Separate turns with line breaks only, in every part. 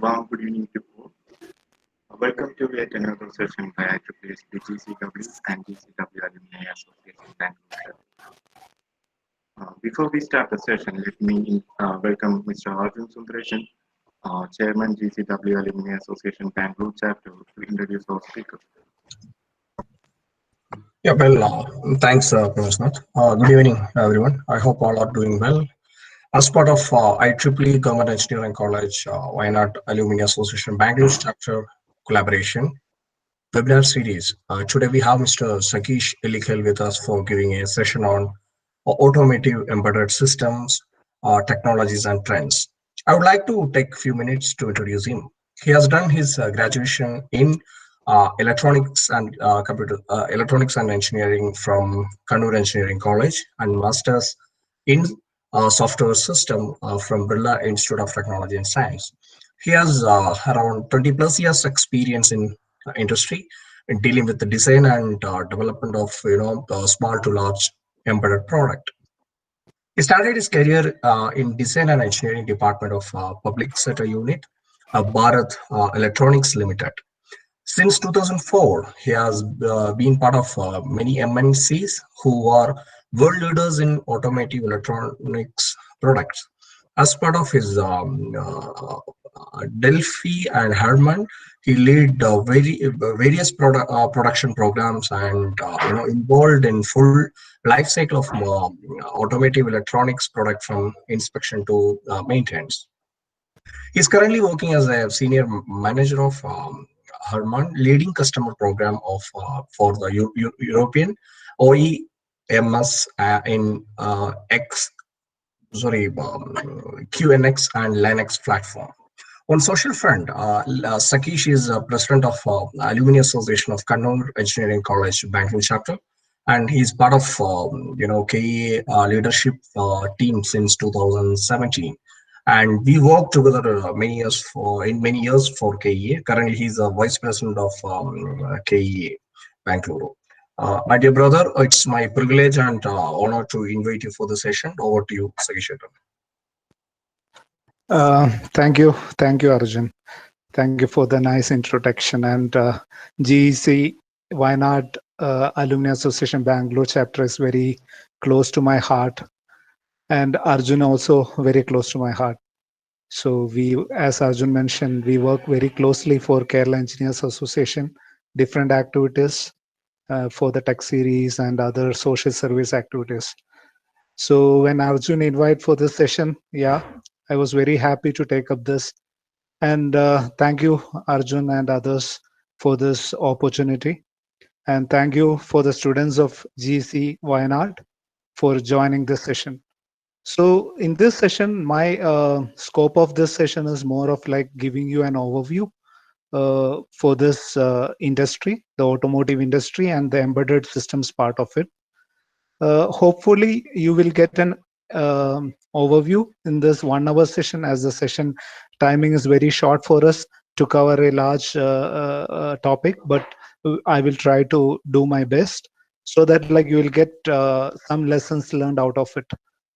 warm good evening to all. Welcome to yet another session by IEEE GCW and GCW Alumni Association Bangalore. Before we start the session, let me welcome Mr. Arjun Sundaresan, Chairman GCW Alumni Association Bangalore chapter, to introduce our speaker.
Yeah, thanks, Professor. Good evening, everyone. I hope all are doing well. As part of IEEE Government Engineering College, Why Not Alumni Association Bangalore chapter collaboration webinar series. Today we have Mr. Sakeesh Ilikhel with us for giving a session on automotive embedded systems, technologies and trends. I would like to take a few minutes to introduce him. He has done his graduation in electronics and engineering from Kannur Engineering College and masters in software system from Birla Institute of Technology and Science. He has around 20 plus years experience in industry in dealing with the design and development of small to large embedded product. He started his career in design and engineering department of public sector unit, Bharat Electronics Limited. Since 2004, he has been part of many MNCs who are world leaders in automotive electronics products. As part of his Delphi and Harman, he led various production programs and involved in full life cycle of automotive electronics product from inspection to maintenance. He's currently working as a senior manager of Harman, leading customer program of for the European OEMs in QNX and Linux platform. On social front, Sakeesh is president of Alumni Association of Kannur Engineering College Bangalore chapter, and he's part of KEA leadership team since 2017. And we worked together many years for KEA. Currently, he's a vice president of KEA Bangalore. My dear brother, it's my privilege and honor to invite you for the session. Over to you, Sakeesh.
Thank you, Arjun. Thank you for the nice introduction. And GEC Why Not Alumni Association Bangalore chapter is very close to my heart, and Arjun also very close to my heart. So we, as Arjun mentioned, we work very closely for Kerala Engineers Association, different activities for the tech series and other social service activities. So when Arjun invited for this session, yeah, I was very happy to take up this. And thank you, Arjun and others, for this opportunity. And thank you for the students of GC Why Not for joining this session. So in this session, my scope of this session is more of like giving you an overview for this industry, the automotive industry and the embedded systems part of it. Hopefully, you will get an overview in this 1 hour session, as the session timing is very short for us to cover a large topic, but I will try to do my best so that like you will get some lessons learned out of it.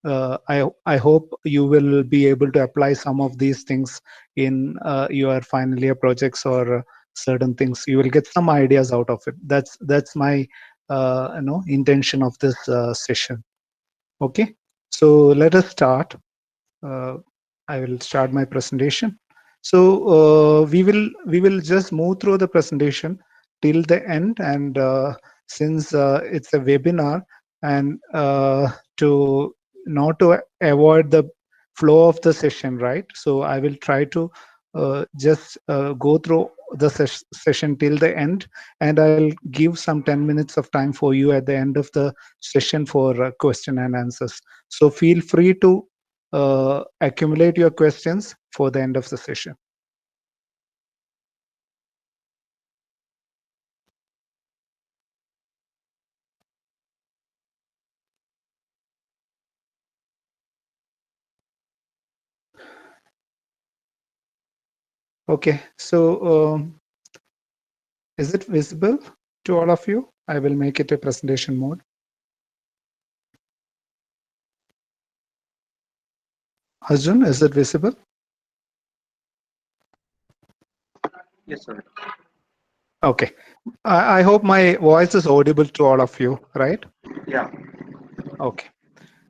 I hope you will be able to apply some of these things in your final year projects or certain things. You will get some ideas out of it. That's my intention of this session. Okay, so let us start. I will start my presentation. So we will just move through the presentation till the end, and since it's a webinar, and to not to avoid the flow of the session, right? So I will try to just go through the session till the end, and I'll give some 10 minutes of time for you at the end of the session for question and answers. So feel free to accumulate your questions for the end of the session. Okay, so is it visible to all of you? I will make it a presentation mode. Arjun, is it visible?
Yes, sir.
Okay. I hope my voice is audible to all of you, right?
Yeah.
Okay.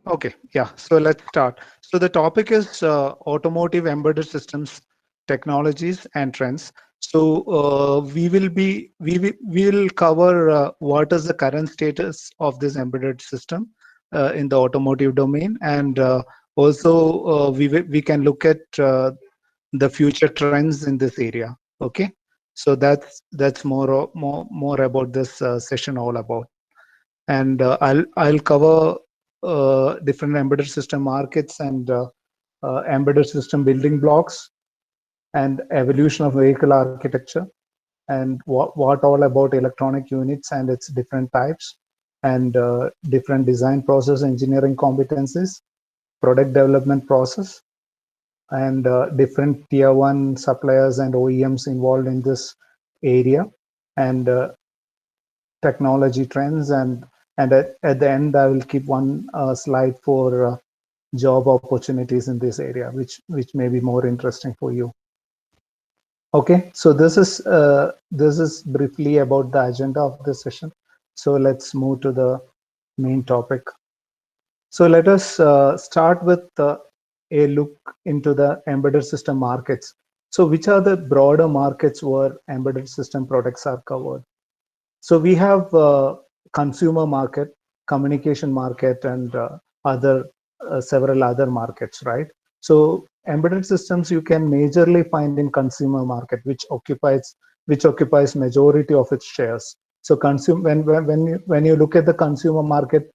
Okay. Yeah. So let's start. So the topic is automotive embedded systems, technologies and trends. So we will cover what is the current status of this embedded system in the automotive domain, and also we can look at the future trends in this area. Okay. So that's more about this session all about. And I'll cover different embedded system markets and embedded system building blocks and evolution of vehicle architecture, and what all about electronic units and its different types, and different design process engineering competencies, product development process, and different tier 1 suppliers and OEMs involved in this area, and technology trends, and at the end I will keep one slide for job opportunities in this area, which may be more interesting for you. Okay, so this is briefly about the agenda of this session. So let's move to the main topic. So let us start with a look into the embedded system markets. So which are the broader markets where embedded system products are covered? So we have consumer market, communication market, and other several other markets, right? So embedded systems you can majorly find in consumer market, which occupies majority of its shares. So when you look at the consumer market,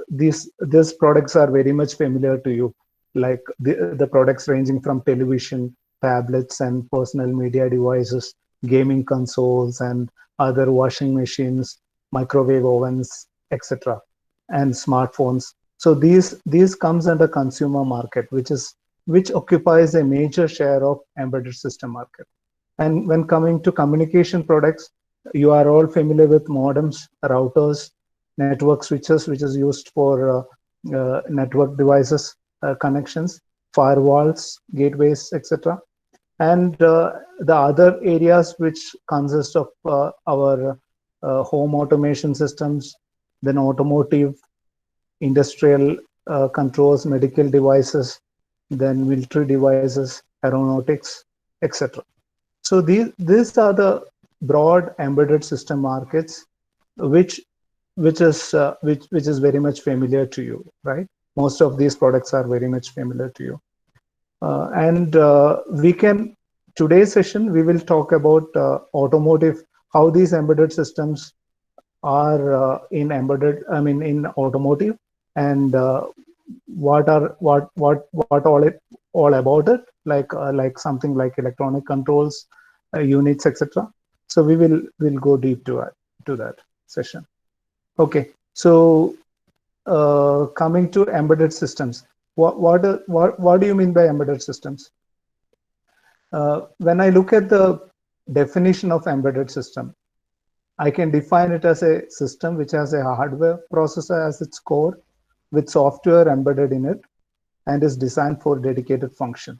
these products are very much familiar to you, like the products ranging from television, tablets, and personal media devices, gaming consoles, and other washing machines, microwave ovens, etc., and smartphones. So these comes under consumer market, which occupies a major share of embedded system market. And when coming to communication products, you are all familiar with modems, routers, network switches, which is used for network devices connections, firewalls, gateways, etc. And the other areas which consist of our home automation systems, then automotive, industrial controls, medical devices, then military devices, aeronautics, etc. So these are the broad embedded system markets, which which is very much familiar to you, right? Most of these products are very much familiar to you. And we can, today's session, we will talk about automotive, how these embedded systems are in automotive, and what all about it, like something like electronic controls, units, etc. So we'll go deep to that session. Okay, so coming to embedded systems, what do you mean by embedded systems? When I look at the definition of embedded system, I can define it as a system which has a hardware processor as its core, with software embedded in it, and is designed for dedicated function.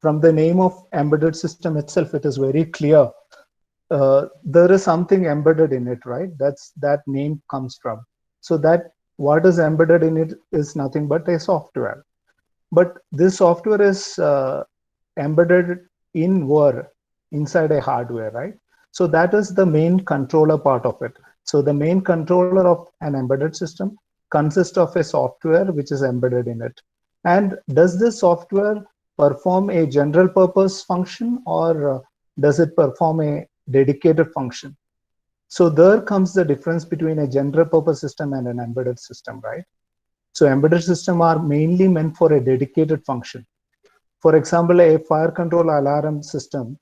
From the name of embedded system itself, it is very clear there is something embedded in it, right? That name comes from. So that what is embedded in it is nothing but a software. But this software is embedded inside a hardware, right? So that is the main controller part of it. So the main controller of an embedded system consists of a software which is embedded in it. And does this software perform a general purpose function, or does it perform a dedicated function? So there comes the difference between a general purpose system and an embedded system, right? So embedded systems are mainly meant for a dedicated function. For example, a fire control alarm system,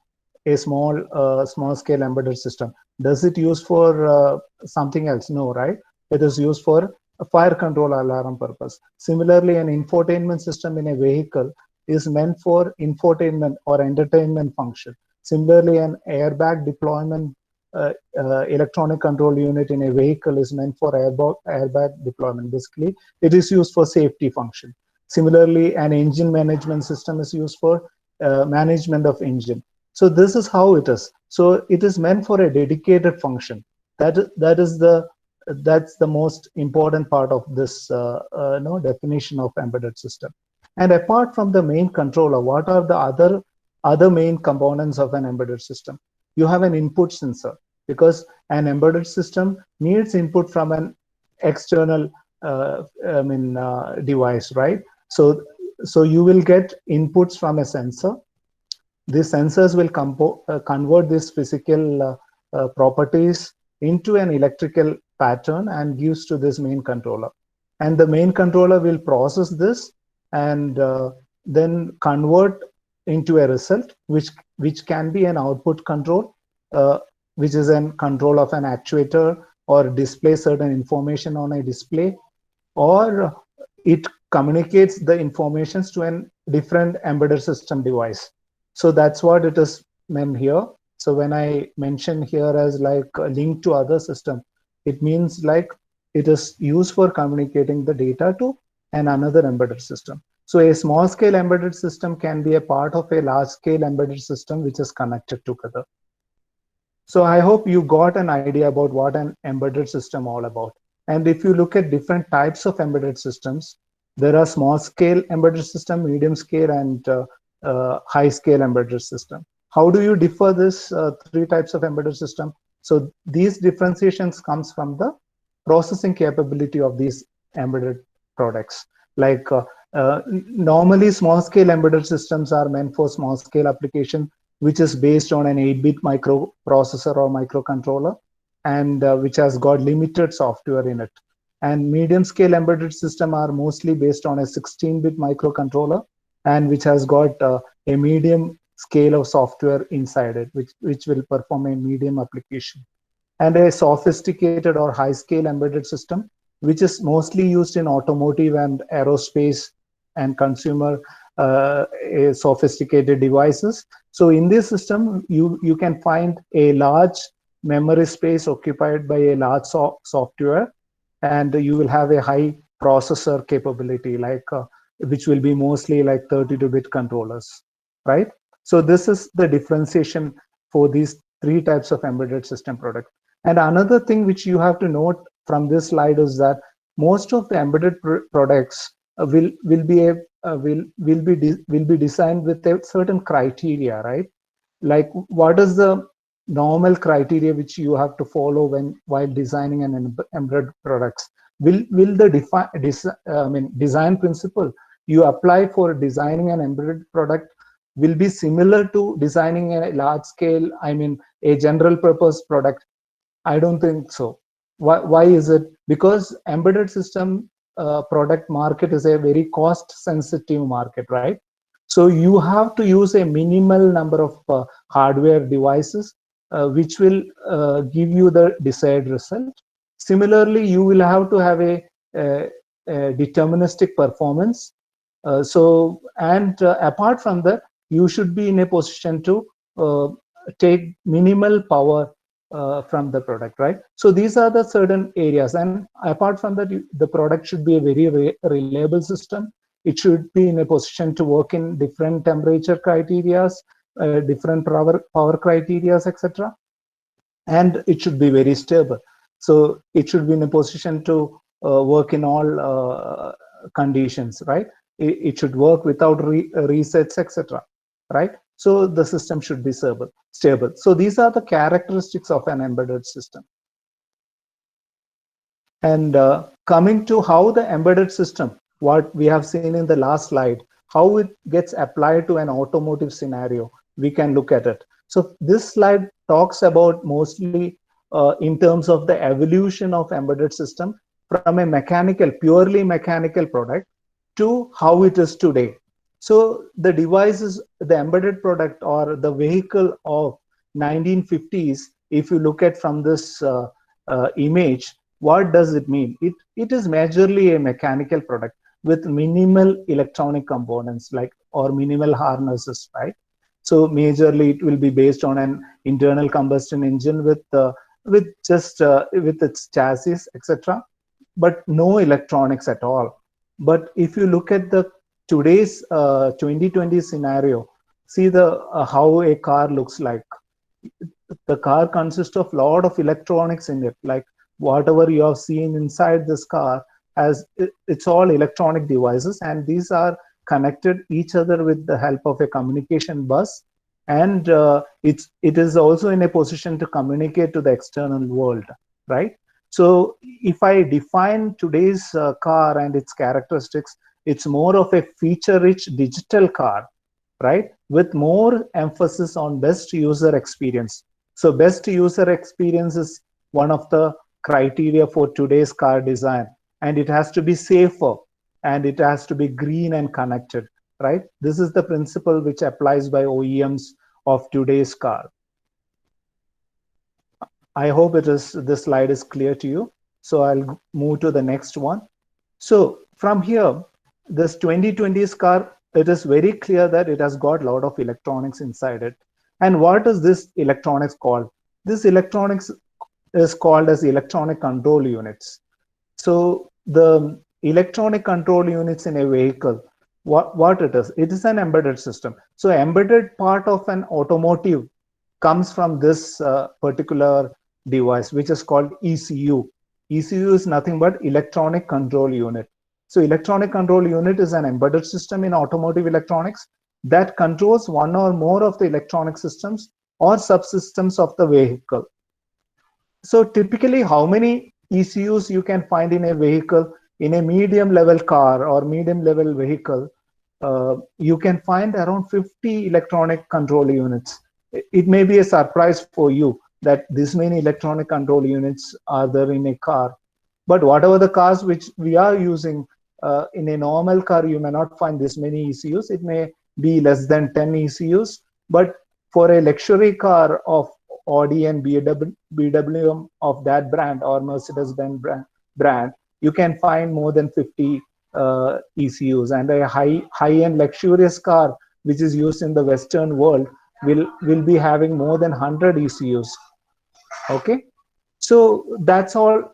a small scale embedded system, does it use for something else? No, right? It is used for a fire control alarm purpose. Similarly, an infotainment system in a vehicle is meant for infotainment or entertainment function. Similarly, an airbag deployment electronic control unit in a vehicle is meant for airbag deployment. Basically, it is used for safety function. Similarly, an engine management system is used for management of engine. So this is how it is. So it is meant for a dedicated function. That's the most important part of this definition of embedded system. And apart from the main controller, what are the other main components of an embedded system? You have an input sensor, because an embedded system needs input from an external device, right? So you will get inputs from a sensor. These sensors will convert these physical properties into an electrical pattern and gives to this main controller. And the main controller will process this and then convert into a result, which can be an output control, which is a control of an actuator, or display certain information on a display, or it communicates the informations to a different embedded system device. So that's what it is meant here. So when I mention here as like a link to other system, it means like it is used for communicating the data to another embedded system. So a small scale embedded system can be a part of a large scale embedded system which is connected together. So I hope you got an idea about what an embedded system all about. And if you look at different types of embedded systems, there are small scale embedded system, medium scale, and high scale embedded system. How do you differ this three types of embedded system? So these differentiations comes from the processing capability of these embedded products. Like normally small scale embedded systems are meant for small scale application, which is based on an 8-bit microprocessor or microcontroller, and which has got limited software in it. And medium scale embedded system are mostly based on a 16-bit microcontroller, and which has got a medium scale of software inside it, which will perform a medium application. And a sophisticated or high scale embedded system, which is mostly used in automotive and aerospace and consumer sophisticated devices. So in this system, you can find a large memory space occupied by a large software, and you will have a high processor capability, like which will be mostly like 32-bit controllers, right? So this is the differentiation for these three types of embedded system product. And another thing which you have to note from this slide is that most of the embedded products will be designed with a certain criteria, right? Like what is the normal criteria which you have to follow while designing an embedded products? Will the design principle you apply for designing an embedded product will be similar to designing a large scale, a general purpose product? I don't think so. Why is it? Because embedded system product market is a very cost sensitive market, right? So you have to use a minimal number of hardware devices which will give you the desired result. Similarly, you will have to have a deterministic performance. Apart from that, you should be in a position to take minimal power from the product, right? So these are the certain areas. And apart from that, the product should be a very reliable system. It should be in a position to work in different temperature criterias, different power criterias, etc. And it should be very stable. So it should be in a position to work in all conditions, right? It should work without resets, etc. Right? So the system should be stable. So these are the characteristics of an embedded system. And coming to how the embedded system, what we have seen in the last slide, how it gets applied to an automotive scenario, we can look at it. So this slide talks about mostly in terms of the evolution of embedded system from a purely mechanical product to how it is today. So the devices, the embedded product or the vehicle of 1950s, if you look at from this image, what does it mean? It is majorly a mechanical product with minimal electronic components, or minimal harnesses, right? So majorly it will be based on an internal combustion engine with its chassis, etc., but no electronics at all. But if you look at the today's 2020 scenario, see the how a car looks like. The car consists of lot of electronics in it, like whatever you have seen inside this car it's all electronic devices, and these are connected each other with the help of a communication bus, and it is also in a position to communicate to the external world, right? So if I define today's car and its characteristics, it's more of a feature rich digital car, right, with more emphasis on best user experience. So best user experience is one of the criteria for today's car design, and it has to be safer, and it has to be green and connected, right? This is the principle which applies by OEMs of today's car. I hope this slide is clear to you. So I'll move to the next one. So from here, this 2020's car, it is very clear that it has got a lot of electronics inside it. And what is this electronics called? This electronics is called as electronic control units. So the electronic control units in a vehicle, what it is? It is an embedded system. So embedded part of an automotive comes from this particular device, which is called ECU. ECU is nothing but electronic control unit. So electronic control unit is an embedded system in automotive electronics that controls one or more of the electronic systems or subsystems of the vehicle. So typically, how many ECUs you can find in a vehicle? In a medium level car or medium level vehicle, you can find around 50 electronic control units. It may be a surprise for you that this many electronic control units are there in a car. But whatever the cars which we are using, in a normal car, you may not find this many ECUs. It may be less than 10 ECUs. But for a luxury car of Audi and BMW of that brand, or Mercedes-Benz brand, you can find more than 50 ECUs. And a high-end luxurious car, which is used in the Western world, will be having more than 100 ECUs. Okay, so that's all.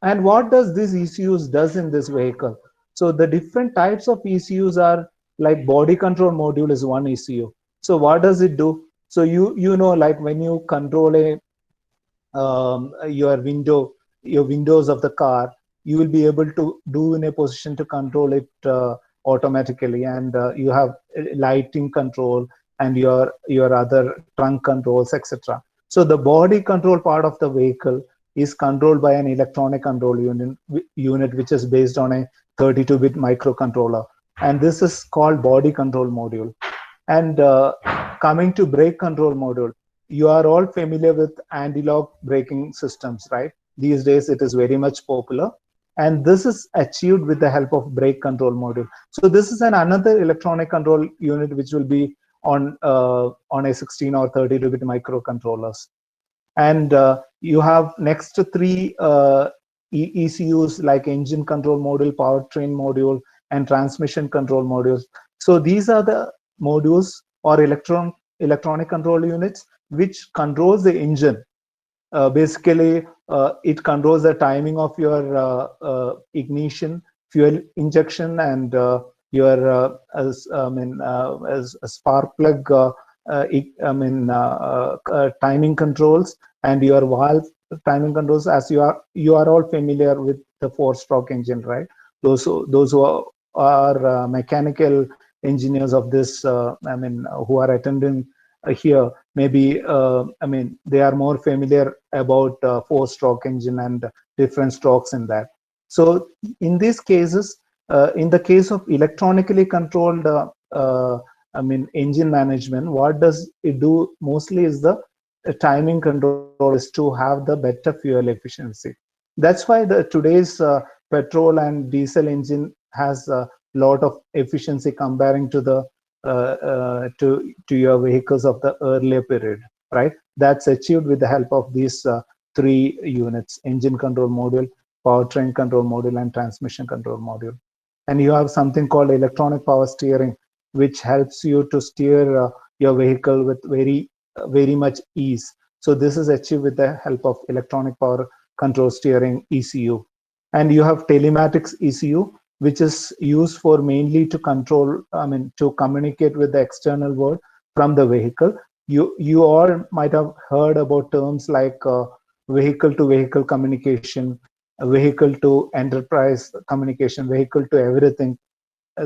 And what does these ECUs does in this vehicle? So the different types of ECUs are like body control module is one ECU. So what does it do? So you know, like when you control your windows of the car, you will be able to do in a position to control it automatically, and you have lighting control and your other trunk controls, etc. So the body control part of the vehicle is controlled by an electronic control unit which is based on a 32-bit microcontroller, and this is called body control module. And coming to brake control module, you are all familiar with anti-lock braking systems, right? These days it is very much popular, and this is achieved with the help of brake control module. So this is another electronic control unit which will be on a 16 or 32-bit microcontrollers. And you have next to three ECUs like engine control module, powertrain module, and transmission control modules. So these are the modules or electronic control units which controls the engine. Basically, it controls the timing of your ignition, fuel injection, and your as spark plug. Timing controls and your valve timing controls. As you are all familiar with the 4-stroke engine, right? Those who are mechanical engineers of this, who are attending here, maybe they are more familiar about 4-stroke engine and different strokes in that. So in these cases, in the case of electronically controlled engine management, what does it do mostly is the timing control is to have the better fuel efficiency. That's why today's petrol and diesel engine has a lot of efficiency comparing to the to your vehicles of the earlier period, right? That's achieved with the help of these three units: engine control module, powertrain control module, and transmission control module. And you have something called electronic power steering, which helps you to steer your vehicle with very much ease. So this is achieved with the help of electronic power control steering ECU. And you have telematics ECU, which is used for mainly to control, to communicate with the external world from the vehicle. You all might have heard about terms like vehicle to vehicle communication, vehicle to enterprise communication, vehicle to everything.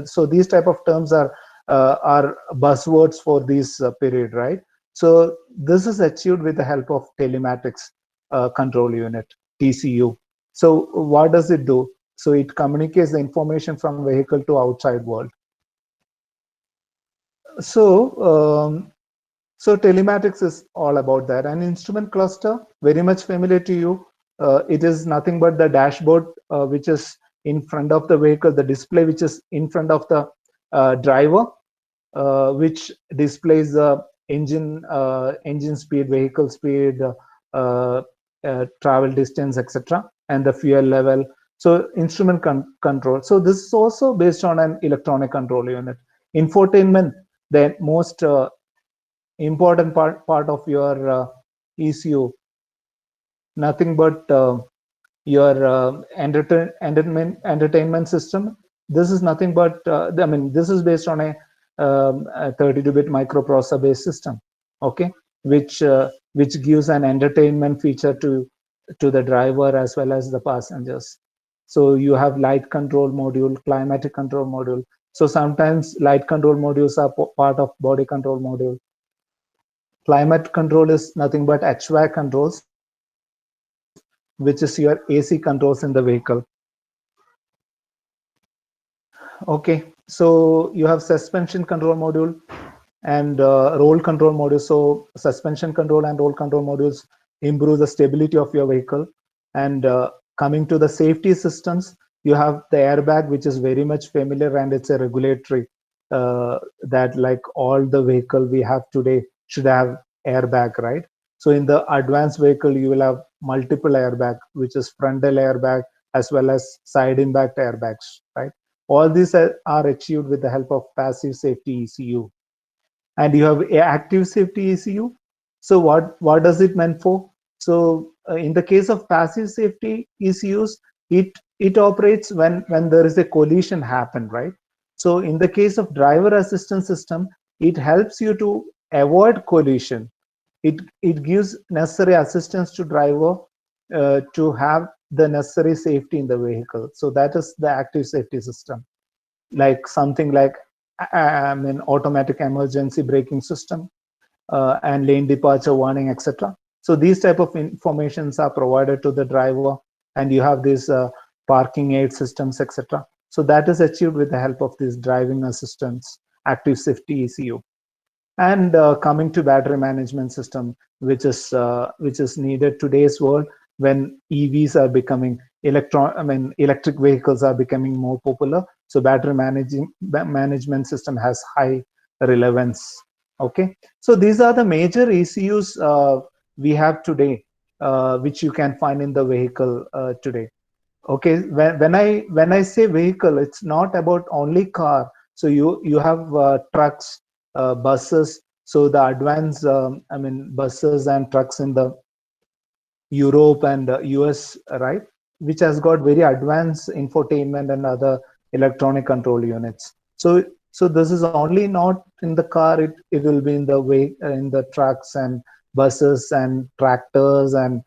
So these type of terms are buzzwords for this period, right? So this is achieved with the help of telematics control unit, TCU. So what does it do? So it communicates the information from vehicle to outside world. So telematics is all about that. An instrument cluster, very much familiar to you. It is nothing but the dashboard, which is in front of the vehicle, the display which is in front of the driver, which displays the engine speed, vehicle speed, travel distance, etc., and the fuel level. So instrument control. So this is also based on an electronic control unit. Infotainment, the most important part of your ECU, nothing but your entertainment system. This is nothing but I mean, this is based on a 32-bit microprocessor based system, okay, which gives an entertainment feature to the driver as well as the passengers. So you have light control module, climatic control module. So sometimes light control modules are part of body control module. Climate control is nothing but HVAC controls, which is your AC controls in the vehicle. Okay, so you have suspension control module and roll control module. So suspension control and roll control modules improve the stability of your vehicle. And coming to the safety systems, you have the airbag, which is very much familiar, and it's a regulatory that like all the vehicle we have today should have airbag, right? So in the advanced vehicle, you will have multiple airbag, which is frontal airbag as well as side impact airbags, right? All these are achieved with the help of passive safety ECU. And you have active safety ECU. So what does it meant for? So in the case of passive safety ECUs, it operates when there is a collision happen, right? So in the case of driver assistance system, it helps you to avoid collision. It gives necessary assistance to driver to have the necessary safety in the vehicle. So that is the active safety system, like something like an automatic emergency braking system and lane departure warning, etc. So these type of informations are provided to the driver, and you have these parking aid systems, etc. So that is achieved with the help of this driving assistance active safety ECU. And coming to battery management system, which is needed today's world when EVs are becoming electric vehicles are becoming more popular. So battery management system has high relevance. Okay, so these are the major ECUs we have today, which you can find in the vehicle today. Okay, when I say vehicle, it's not about only car. So you have trucks, buses. So the advanced buses and trucks in the Europe and US, right, which has got very advanced infotainment and other electronic control units. So this is only not in the car, it will be in the way in the trucks and buses and tractors and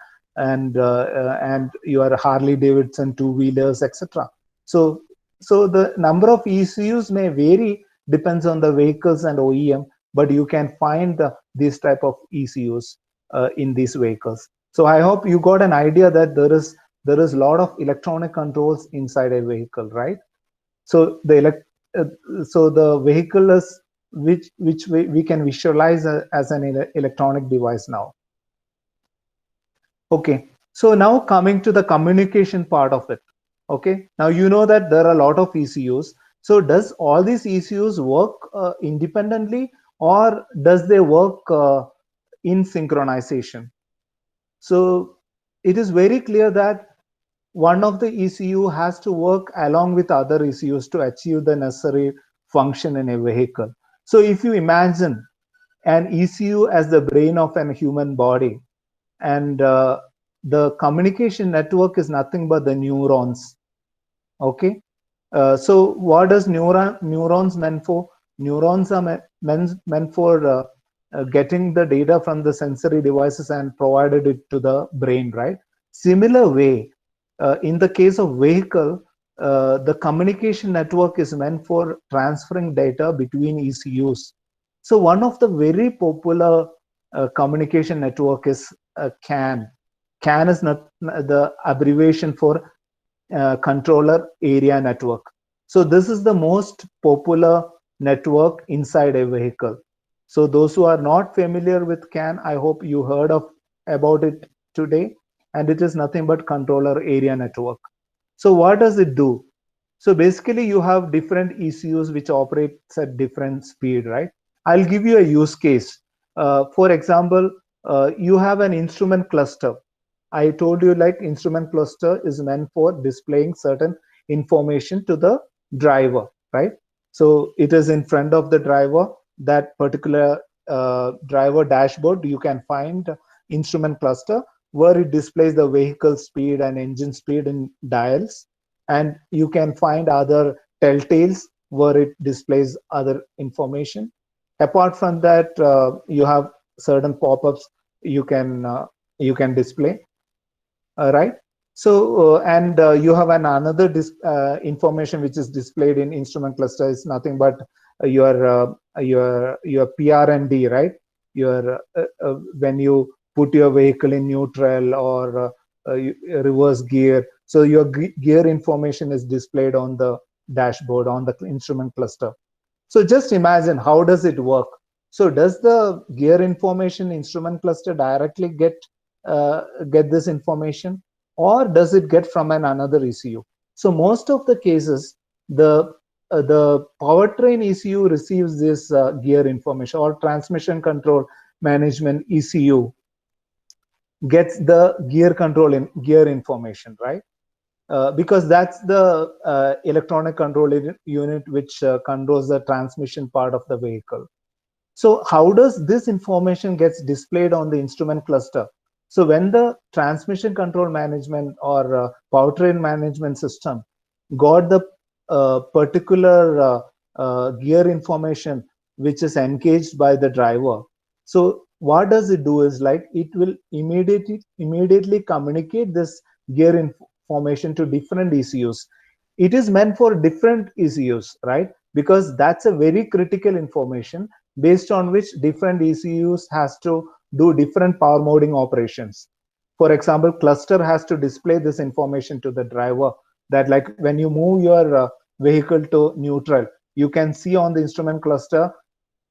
your Harley Davidson two-wheelers, etc. So the number of ECUs may vary, depends on the vehicles and OEM, but you can find these type of ECUs in these vehicles. So I hope you got an idea that there is a lot of electronic controls inside a vehicle, right? So the vehicle is which we can visualize as an electronic device now. Okay, so now coming to the communication part of it. Okay, now you know that there are a lot of ECUs. So does all these ECUs work independently, or does they work in synchronization? So it is very clear that one of the ECU has to work along with other ECUs to achieve the necessary function in a vehicle. So if you imagine an ECU as the brain of a human body, and the communication network is nothing but the neurons. Okay, so what does neurons meant for? Neurons are meant for getting the data from the sensory devices and provided it to the brain, right? Similar way, in the case of vehicle, the communication network is meant for transferring data between ECUs. So one of the very popular communication network is CAN. CAN is not the abbreviation for controller area network. So this is the most popular network inside a vehicle. So those who are not familiar with CAN, I hope you heard about it today. And it is nothing but controller area network. So what does it do? So basically you have different ECUs which operates at different speed, right? I'll give you a use case. For example, you have an instrument cluster. I told you like instrument cluster is meant for displaying certain information to the driver, right? So it is in front of the driver, that particular driver dashboard, you can find instrument cluster where it displays the vehicle speed and engine speed in dials. And you can find other telltales where it displays other information. Apart from that, you have certain pop-ups you can display, right? So and you have another information which is displayed in instrument cluster is nothing but your PRND, right? Your when you put your vehicle in neutral or reverse gear, so your gear information is displayed on the dashboard on the instrument cluster. So just imagine, how does it work? So does the gear information instrument cluster directly get this information, or does it get from another ECU? So most of the cases, the powertrain ECU receives this gear information, or transmission control management ECU gets the gear information, right? Because that's the electronic control unit which controls the transmission part of the vehicle. So how does this information gets displayed on the instrument cluster? So when the transmission control management or powertrain management system got the particular gear information which is engaged by the driver, so what does it do is like it will immediately communicate this gear information to different ECUs. It is meant for different ECUs, right? Because that's a very critical information based on which different ECUs has to do different power moding operations. For example, cluster has to display this information to the driver that like when you move your vehicle to neutral, you can see on the instrument cluster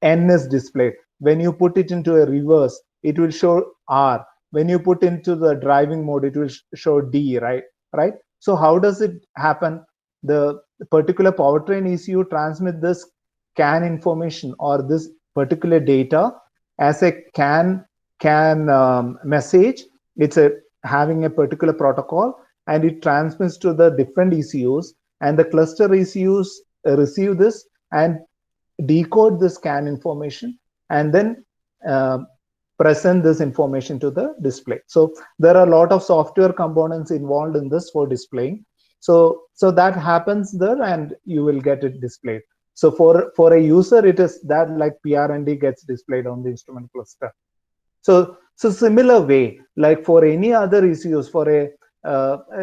N is displayed. When you put it into a reverse, it will show R. When you put into the driving mode, it will show D, right? So how does it happen? The particular powertrain ECU transmit this CAN information or this particular data as a CAN message. It's having a particular protocol, and it transmits to the different ECUs, and the cluster ECUs receive this and decode this CAN information, and then present this information to the display. So there are a lot of software components involved in this for displaying. So that happens there, and you will get it displayed. So for a user, it is that like PRND gets displayed on the instrument cluster. So similar way, like for any other ECUs, for a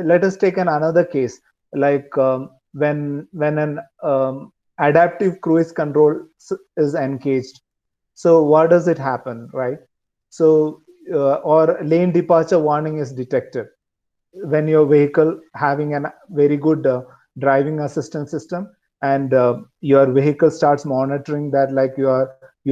let us take another case, like when an adaptive cruise control is engaged. So what does it happen, right? So or lane departure warning is detected when your vehicle having a very good driving assistance system, and your vehicle starts monitoring that like you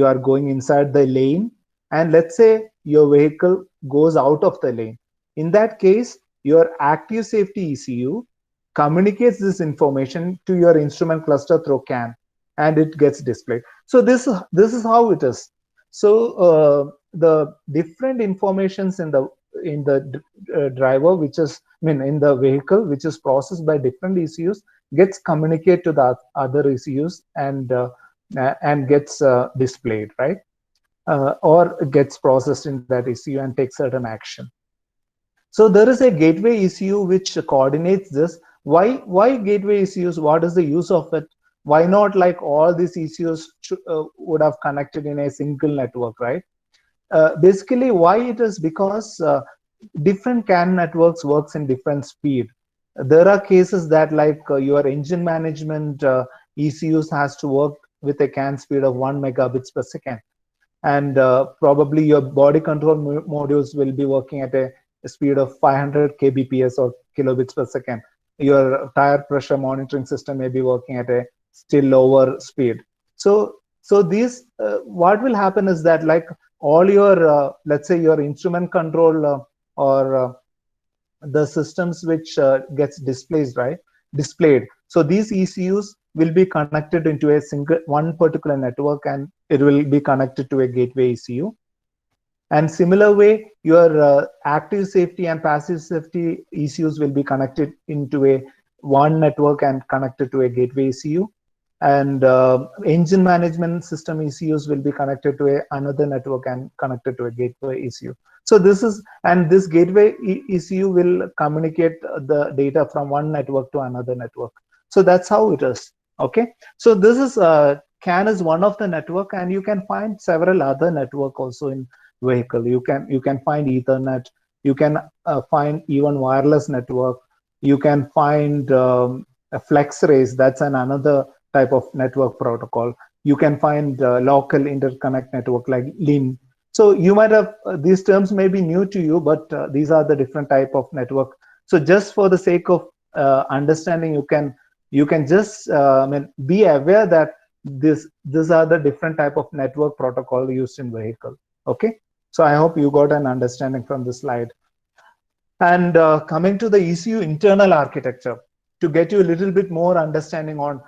are going inside the lane, and let's say your vehicle goes out of the lane. In that case, your active safety ECU communicates this information to your instrument cluster through CAN, and it gets displayed. So this is how it is. So the different informations in the driver, which is in the vehicle, which is processed by different ECUs, gets communicated to the other ECUs and gets displayed, right? Or gets processed in that ECU and takes certain action. So there is a gateway ECU which coordinates this. Why gateway ECUs? What is the use of it? why not like all these ECUs would have connected in a single network, right? Basically, why it is because different CAN networks works in different speed. There are cases that like your engine management ECUs has to work with a CAN speed of 1 megabits per second, and probably your body control modules will be working at a speed of 500 kbps or kilobits per second. Your tire pressure monitoring system may be working at a still lower speed. So these what will happen is that like all your let's say your instrument control or the systems which gets displayed. So these ECUs will be connected into a single one particular network, and it will be connected to a gateway ECU. And similar way, your active safety and passive safety ECUs will be connected into a one network and connected to a gateway ECU. And engine management system ECUs will be connected to another network and connected to a gateway ECU. So this is, and this gateway ECU will communicate the data from one network to another network. So that's how it is. Okay. So this is CAN is one of the network, and you can find several other network also in vehicle. You can find Ethernet. You can find even wireless network. You can find a FlexRace. That's another type of network protocol. You can find local interconnect network like LIN. So you might have these terms may be new to you, but these are the different type of network. So just for the sake of understanding, you can just be aware that these are the different type of network protocol used in vehicle. Okay, so I hope you got an understanding from this slide. And coming to the ECU internal architecture, to get you a little bit more understanding on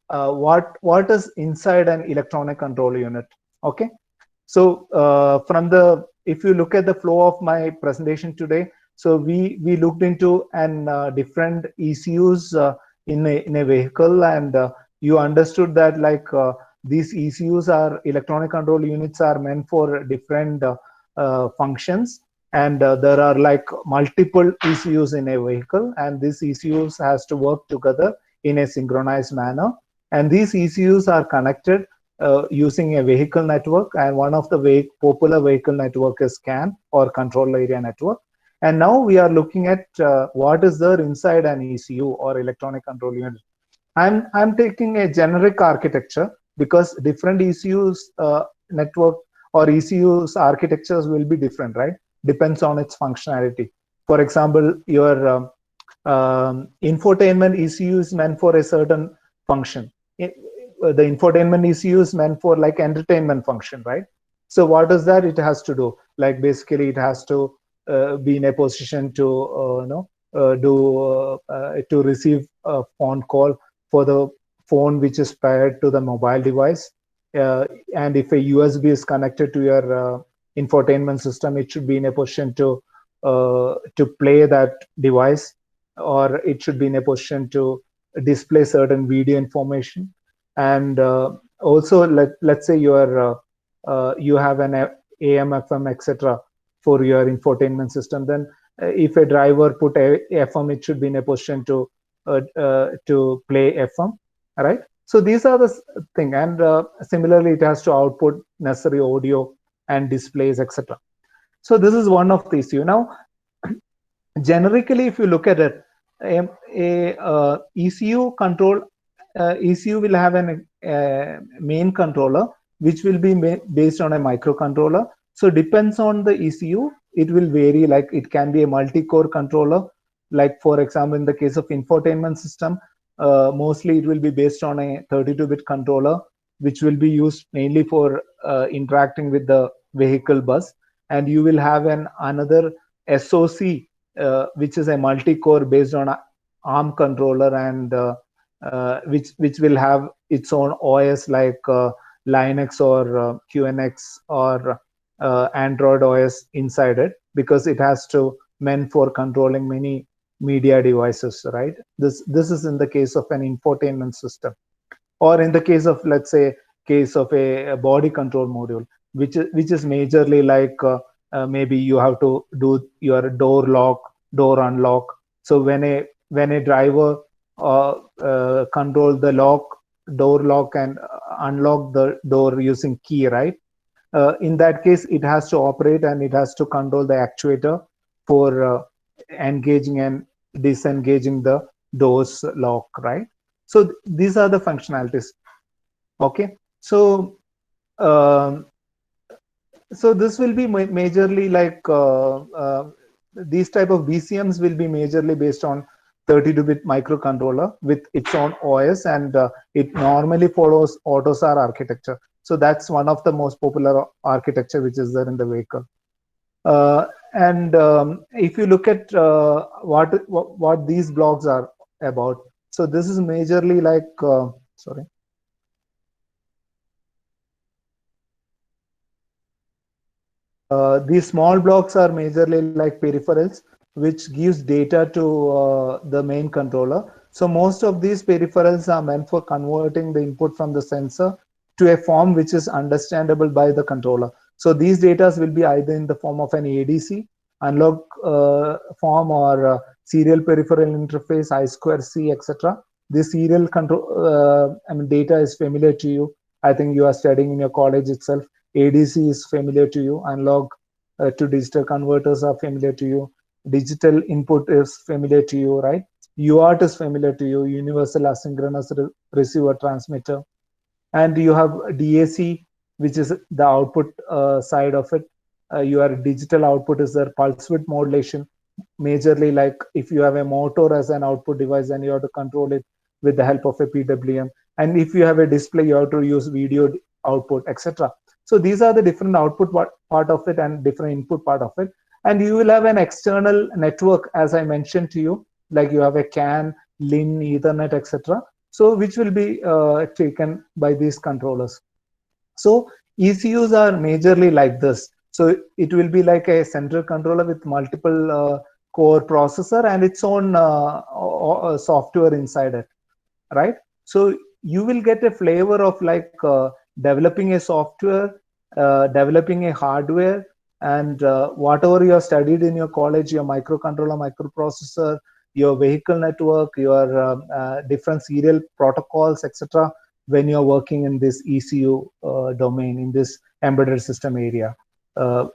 what is inside an electronic control unit. Okay, so if you look at the flow of my presentation today, so we looked into different ECUs in a vehicle, and you understood that like these ECUs are electronic control units are meant for different functions, and there are like multiple ECUs in a vehicle, and these ECUs has to work together in a synchronized manner. And these ECUs are connected using a vehicle network, and one of the popular vehicle network is CAN, or control area network. And now we are looking at what is there inside an ECU or electronic control unit. I'm taking a generic architecture because different ECUs network or ECUs architectures will be different, right? Depends on its functionality. For example, your infotainment ECU is meant for a certain function. The infotainment ECU is meant for like entertainment function, right? So what does that it has to do? Like basically it has to be in a position to to receive a phone call for the phone which is paired to the mobile device, and if a USB is connected to your infotainment system, it should be in a position to play that device, or it should be in a position to display certain video information. And also let's say you have an AM, FM, etc. for your infotainment system. Then if a driver put a FM, it should be in a position to play FM, right? So these are the thing, and similarly it has to output necessary audio and displays, etc. So this is one of the issue. Now generically, if you look at it, ECU control ECU will have a main controller which will be based on a microcontroller. So depends on the ECU, it will vary. Like it can be a multi-core controller. Like for example, in the case of infotainment system, mostly it will be based on a 32-bit controller, which will be used mainly for interacting with the vehicle bus. And you will have another SoC, which is a multi-core based on ARM controller, and which will have its own OS like Linux or QNX or Android OS inside it, because it has to meant for controlling many media devices, right? This is in the case of an infotainment system, or in the case of, let's say, case of a body control module, which is majorly like maybe you have to do your door lock, door unlock. So when a driver control the lock door lock and unlock the door using key, right? In that case, it has to operate and it has to control the actuator for engaging and disengaging the doors lock, right? So these are the functionalities. Okay, so um, so this will be majorly like these type of BCMs will be majorly based on 32-bit microcontroller with its own OS, and it normally follows AUTOSAR architecture. So that's one of the most popular architecture which is there in the vehicle. And if you look at what these blogs are about, so this is majorly like sorry. These small blocks are majorly like peripherals, which gives data to the main controller. So most of these peripherals are meant for converting the input from the sensor to a form which is understandable by the controller. So these data will be either in the form of an ADC, analog form, or serial peripheral interface, I2C, etc. This serial control, data is familiar to you. I think you are studying in your college itself. ADC is familiar to you. Analog to digital converters are familiar to you. Digital input is familiar to you, right? UART is familiar to you. Universal asynchronous receiver transmitter. And you have DAC, which is the output side of it. Your digital output is their pulse width modulation. Majorly, like if you have a motor as an output device, then you have to control it with the help of a PWM. And if you have a display, you have to use video output, etc. So these are the different output part of it and different input part of it. And you will have an external network, as I mentioned to you, like you have a CAN, LIN, Ethernet, etc. So which will be taken by these controllers. So ECUs are majorly like this. So it will be like a central controller with multiple core processor and its own software inside it, right? So you will get a flavor of like developing a software, developing a hardware, and whatever you have studied in your college, your microcontroller, microprocessor, your vehicle network, your different serial protocols, etc. when you're working in this ECU domain, in this embedded system area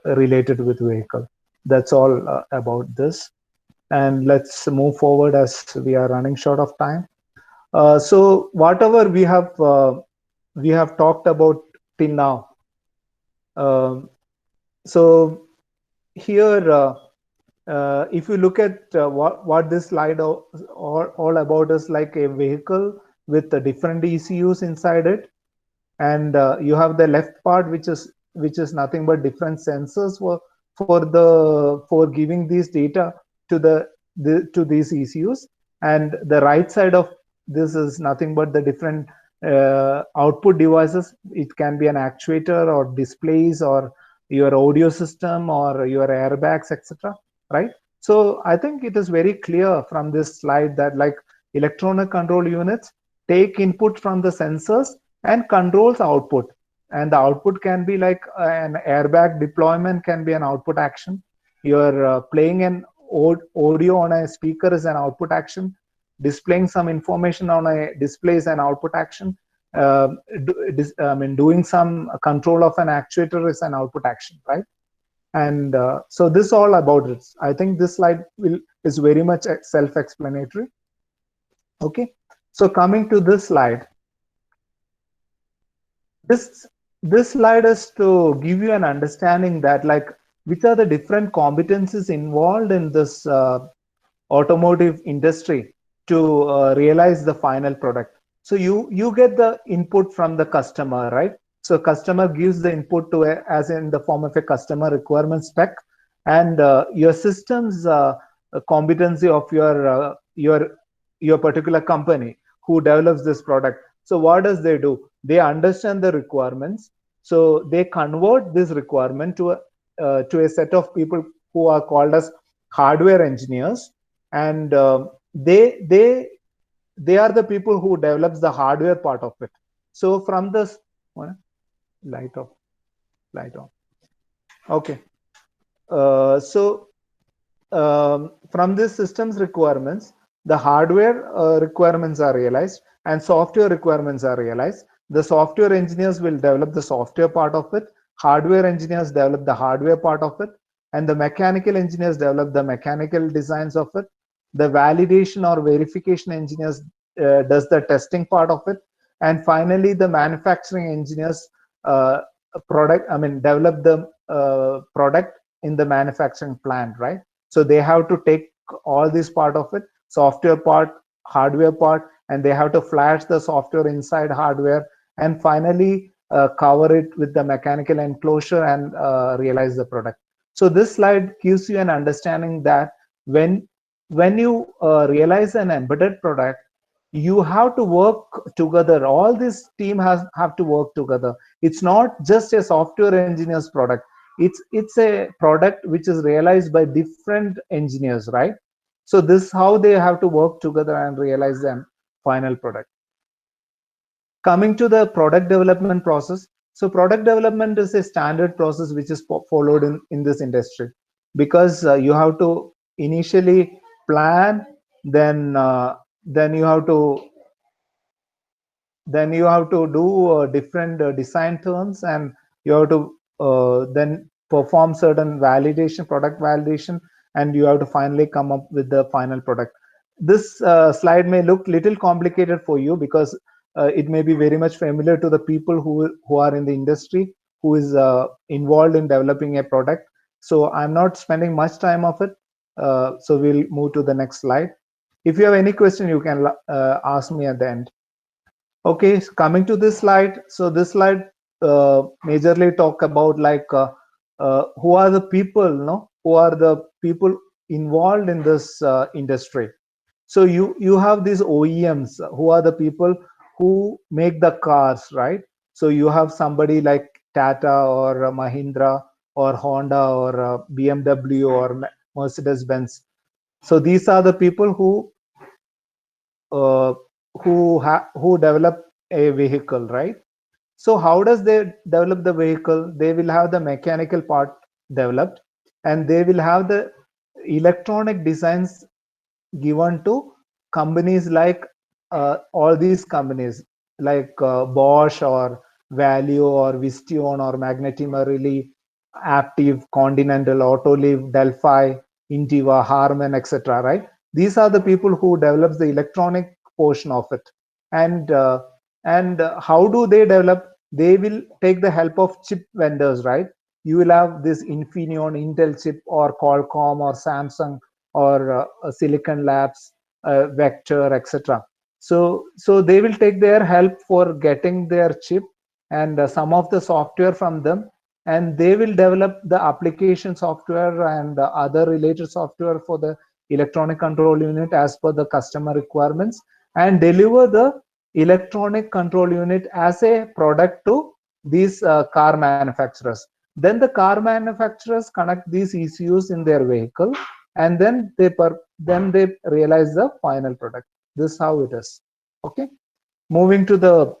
related with vehicle. That's all about this. And let's move forward as we are running short of time. So whatever we have talked about till now. So here, if you look at what this slide all about is like a vehicle with the different ECUs inside it, and you have the left part which is nothing but different sensors for giving these data to these ECUs, and the right side of this is nothing but the different output devices. It can be an actuator or displays or your audio system or your airbags, etc. Right? So I think it is very clear from this slide that like electronic control units take input from the sensors and controls output, and the output can be like an airbag deployment can be an output action. You're playing an audio on a speaker is an output action. Displaying some information on a display is an output action. Doing some control of an actuator is an output action, right? And so this all about it. I think this slide is very much self-explanatory. Okay, so coming to this slide, this slide is to give you an understanding that like which are the different competencies involved in this automotive industry to realize the final product. So you get the input from the customer, right? So customer gives the input to as in the form of a customer requirement spec, and your system's competency of your particular company who develops this product. So what does they do? They understand the requirements. So they convert this requirement to a set of people who are called as hardware engineers, and they are the people who develops the hardware part of it. So from this light on. Okay. So from this system's requirements, the hardware requirements are realized and software requirements are realized. The software engineers will develop the software part of it, hardware engineers develop the hardware part of it, and the mechanical engineers develop the mechanical designs of it. The validation or verification engineers does the testing part of it, and finally the manufacturing engineers uh, develop the product in the manufacturing plant, right? So they have to take all this part of it, software part, hardware part, and they have to flash the software inside hardware, and finally cover it with the mechanical enclosure and realize the product. So this slide gives you an understanding that when you realize an embedded product, you have to work together. All this team have to work together. It's not just a software engineer's product. It's a product which is realized by different engineers, right? So this is how they have to work together and realize the final product. Coming to the product development process. So product development is a standard process which is followed in this industry, because you have to initially plan, then you have to do different design turns, and you have to then perform certain validation, product validation, and you have to finally come up with the final product. This slide may look little complicated for you, because it may be very much familiar to the people who are in the industry, who is involved in developing a product. So I'm not spending much time of it. So we'll move to the next slide. If you have any question, you can ask me at the end. Okay, coming to this slide. So this slide majorly talk about like who are the people, no? Who are the people involved in this industry. So you have these OEMs, who are the people who make the cars, right? So you have somebody like Tata or Mahindra or Honda or BMW or Mercedes-Benz. So these are the people uh, who develop a vehicle, right? So how does they develop the vehicle? They will have the mechanical part developed, and they will have the electronic designs given to companies like all these companies like Bosch or Valeo or Visteon or Magneti Marelli, Aptiv, Continental, Autoliv, Delphi, Intiva, Harman, etc. Right? These are the people who develops the electronic portion of it. And how do they develop? They will take the help of chip vendors, right? You will have this Infineon, Intel chip, or Qualcomm, or Samsung, or Silicon Labs, Vector, etc. So they will take their help for getting their chip and some of the software from them, and they will develop the application software and other related software for the electronic control unit as per the customer requirements, and deliver the electronic control unit as a product to these car manufacturers. Then the car manufacturers connect these ECUs in their vehicle, and then they realize the final product. This is how it is. Okay, moving to the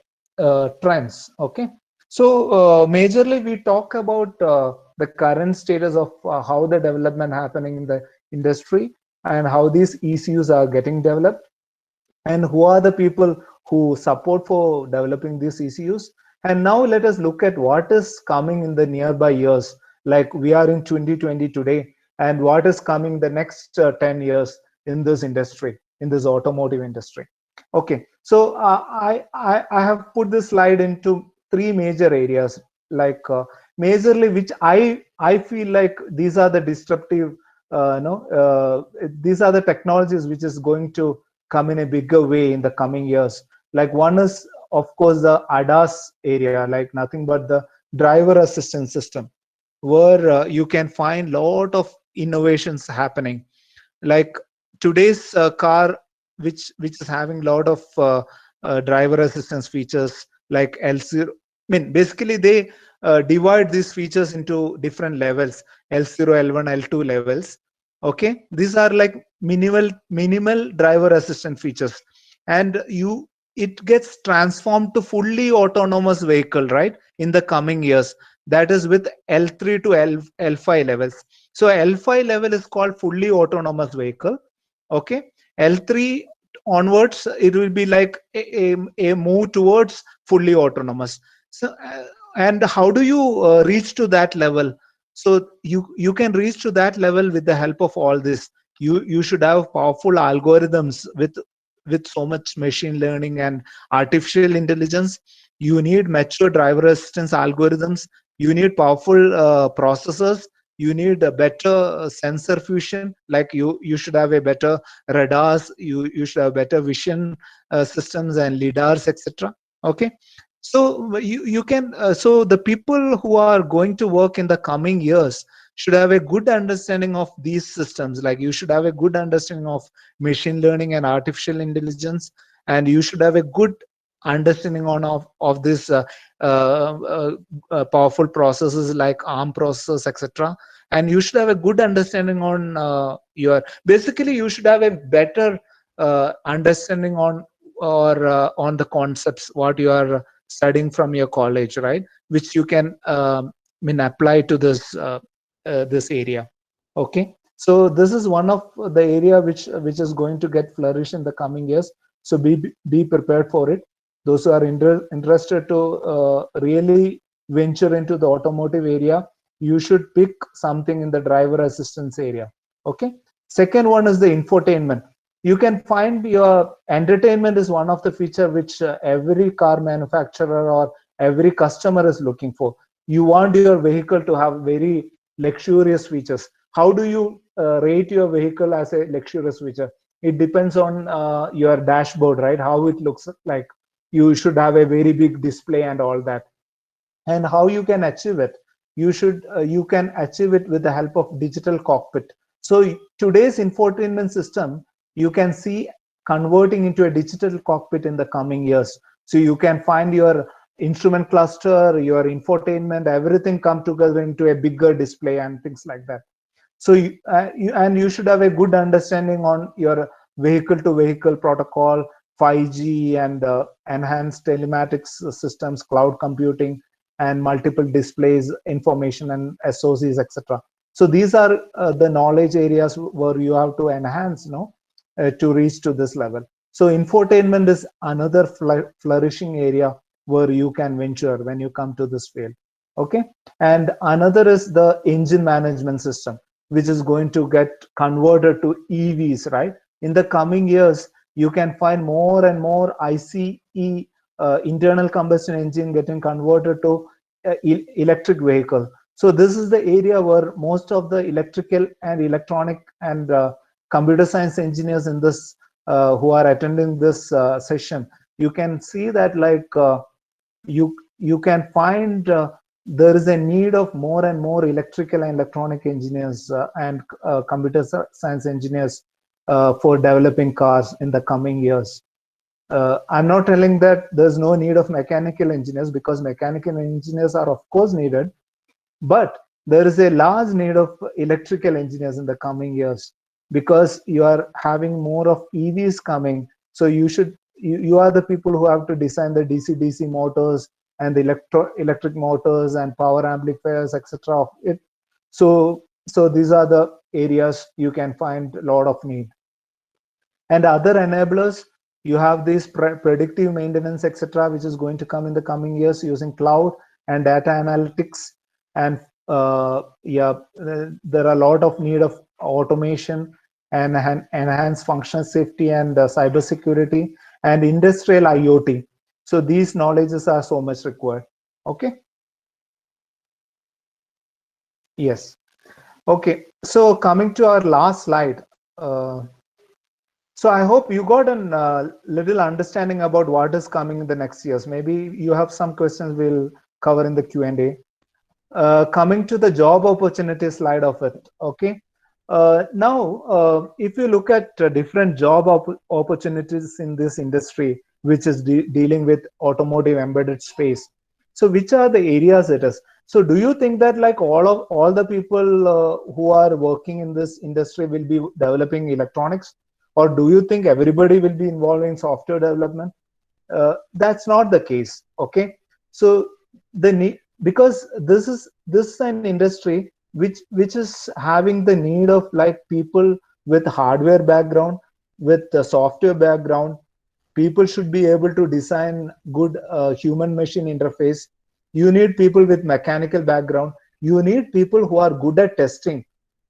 trends. Okay, so majorly we talk about the current status of how the development happening in the industry, and how these ECUs are getting developed, and who are the people who support for developing these ECUs. And now let us look at what is coming in the nearby years. Like we are in 2020 today, and what is coming the next 10 years in this industry, in this automotive industry. Okay, so I have put this slide into three major areas, like majorly which I feel like these are the disruptive, these are the technologies which is going to come in a bigger way in the coming years. Like one is, of course, the ADAS area, like nothing but the driver assistance system, where you can find lot of innovations happening. Like today's car, which is having a lot of driver assistance features, like L0. I mean, basically they divide these features into different levels: L0, L1, L2 levels. Okay, these are like minimal driver assistance features, and it gets transformed to fully autonomous vehicle, right, in the coming years. That is with L3 to L5 levels. So L5 level is called fully autonomous vehicle. Okay, L3 onwards, it will be like a move towards fully autonomous. So and how do you reach to that level? So you can reach to that level with the help of all this. You should have powerful algorithms with so much machine learning and artificial intelligence. You need mature driver assistance algorithms. You need powerful processors. You need a better sensor fusion. Like you should have a better radars. You should have better vision systems and lidars, etc. Okay. So you can so the people who are going to work in the coming years should have a good understanding of these systems. Like you should have a good understanding of machine learning and artificial intelligence, and you should have a good understanding of this powerful processes like ARM processors, etc. And you should have a good understanding on your, basically you should have a better understanding on on the concepts what you are studying from your college, right? Which you can apply to this area. Okay, so this is one of the area which is going to get flourish in the coming years. So be prepared for it. Those who are interested to really venture into the automotive area, you should pick something in the driver assistance area. Okay. Second one is the infotainment. You can find your entertainment is one of the feature which every car manufacturer or every customer is looking for. You want your vehicle to have very luxurious features. How do you rate your vehicle as a luxurious feature? It depends on your dashboard, right? How it looks like. You should have a very big display and all that. And how you can achieve it? You can achieve it with the help of digital cockpit. So today's infotainment system, you can see converting into a digital cockpit in the coming years. So you can find your instrument cluster, your infotainment, everything come together into a bigger display and things like that. So you should have a good understanding on your vehicle to vehicle protocol, 5G, and enhanced telematics systems, cloud computing, and multiple displays, information, and SOCs, etc. So these are the knowledge areas where you have to enhance, to reach to this level. So infotainment is another flourishing area where you can venture when you come to this field. Okay. And another is the engine management system, which is going to get converted to EVs, right? In the coming years, you can find more and more ICE, internal combustion engine, getting converted to electric vehicle. So this is the area where most of the electrical and electronic and computer science engineers in this who are attending this session, you can see that like you can find there is a need of more and more electrical and electronic engineers and computer science engineers for developing cars in the coming years. I'm not telling that there's no need of mechanical engineers, because mechanical engineers are of course needed, but there is a large need of electrical engineers in the coming years, because you are having more of EVs coming. So you are the people who have to design the DC-DC motors and the electric motors and power amplifiers, etc. of it. So these are the areas you can find a lot of need. And other enablers, you have this predictive maintenance, etc., which is going to come in the coming years using cloud and data analytics. And there are a lot of need of automation and enhanced functional safety and cyber security and industrial IoT. So these knowledges are so much required. Okay. Yes. Okay. So coming to our last slide. So I hope you got a little understanding about what is coming in the next years. Maybe you have some questions we'll cover in the Q&A. Coming to the job opportunity slide of it. Okay. Now, if you look at different job opportunities in this industry, which is dealing with automotive embedded space, so which are the areas it is? So do you think that like all the people who are working in this industry will be developing electronics, or do you think everybody will be involved in software development? That's not the case. Okay. So because this is an industry which is having the need of like people with hardware background with the software background. People should be able to design good human machine interface. You need people with mechanical background. You need people who are good at testing.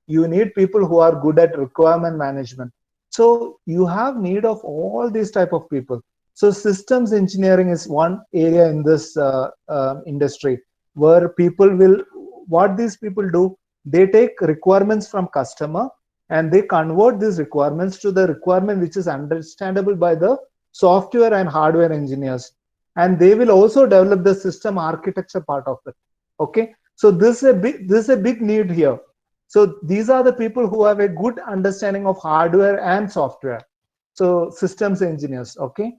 You need people who are good at requirement management. So you have need of all these type of people. So systems engineering is one area in this industry where people will, what these people do, they take requirements from customer and they convert these requirements to the requirement which is understandable by the software and hardware engineers, and they will also develop the system architecture part of it. Okay, so this is a big need here. So these are the people who have a good understanding of hardware and software. So systems engineers, okay,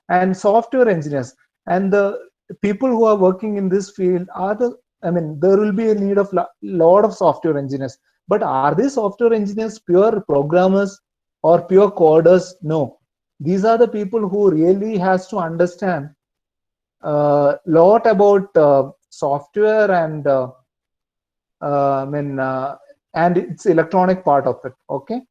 and software engineers, and the people who are working in this field are the, I mean, there will be a need of lot of software engineers. But are these software engineers pure programmers or pure coders? No, these are the people who really has to understand a lot about software and I mean, and its electronic part of it. Okay,